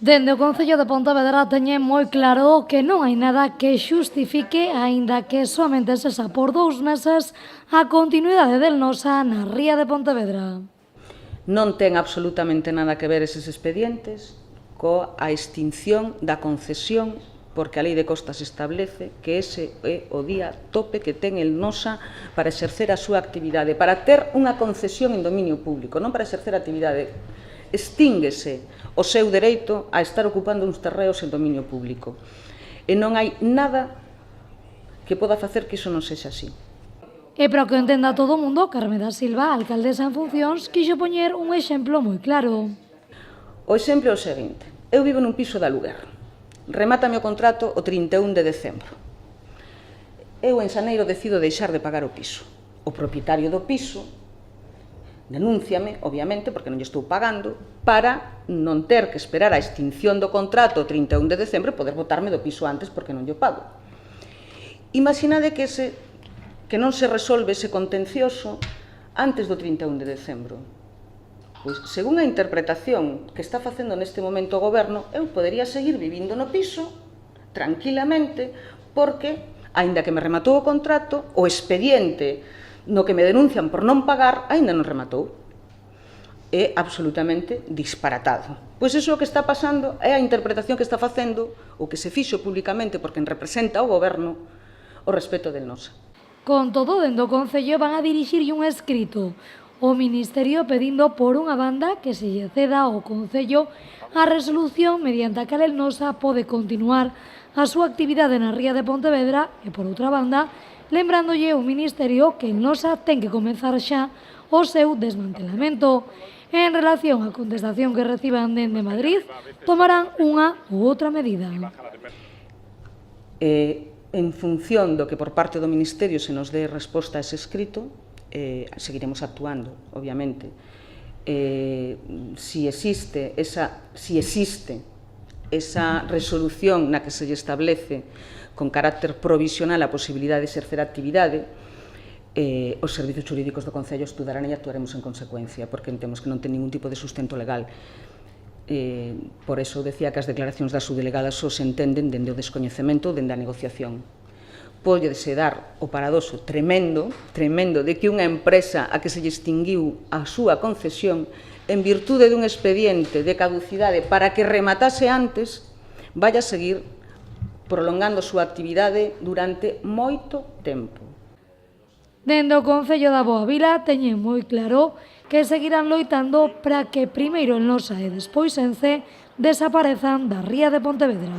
Dende o Concello de Pontevedra teñen moi claro que non hai nada que xustifique, aínda que soamente sexa por 2 meses, a continuidade del Nosa na ría de Pontevedra. Non ten absolutamente nada que ver eses expedientes coa extinción da concesión, porque a Lei de Costas establece que ese é o día tope que ten el Nosa para exercer a súa actividade, para ter unha concesión en dominio público, non para exercer a actividade. Extínguese o seu dereito a estar ocupando uns terreos en dominio público. E non hai nada que poda facer que iso non sexa así. E para que o entenda todo o mundo, Carme da Silva, alcaldesa en funcións, quixo poñer un exemplo moi claro. O exemplo é o seguinte: eu vivo nun piso de aluguer. Remátame o contrato o 31 de decembro. Eu en xaneiro decido deixar de pagar o piso. O propietario do piso denúnciame, obviamente, porque non lle estou pagando, para non ter que esperar a extinción do contrato o 31 de decembro e poder botarme do piso antes porque non lle pago. Imaginade que non se resolve ese contencioso antes do 31 de decembro. Pois, según a interpretación que está facendo neste momento o Goberno, eu podería seguir vivindo no piso tranquilamente porque, aínda que me rematou o contrato, o expediente no que me denuncian por non pagar, aínda non rematou. É absolutamente disparatado. Pois iso que está pasando é a interpretación que está facendo o que se fixo públicamente por quen representa o Goberno o respecto del Nosa. Con todo, dende o Concello van a dirixirlle un escrito ao Ministerio pedindo por unha banda que se lle ceda ao Concello a resolución mediante a cal el Nosa pode continuar a súa actividade na ría de Pontevedra e, por outra banda, lembrándolle ao Ministerio que el Nosa ten que comezar xa o seu desmantelamento. En relación á contestación que reciban dende Madrid, tomarán unha ou outra medida. En función do que por parte do Ministerio se nos dé resposta a ese escrito, seguiremos actuando, obviamente. Si existe esa resolución na que se lle establece con carácter provisional a posibilidade de exercer a actividade, os servizos xurídicos do Concello estudarán e actuaremos en consecuencia, porque entendemos que non ten ningún tipo de sustento legal. Por eso decía que as declaracións da subdelegada só se entenden dende o descoñecemento, dende a negociación. Pódese dar o paradoxo tremendo de que unha empresa a que se lle extinguiu a súa concesión en virtude dun expediente de caducidade para que rematase antes, vaya a seguir prolongando a súa actividade durante moito tempo. Dende o Concello da Boa Vila teñen moi claro que seguirán loitando para que primeiro el Nosa e despois Ence desaparezan da ría de Pontevedra.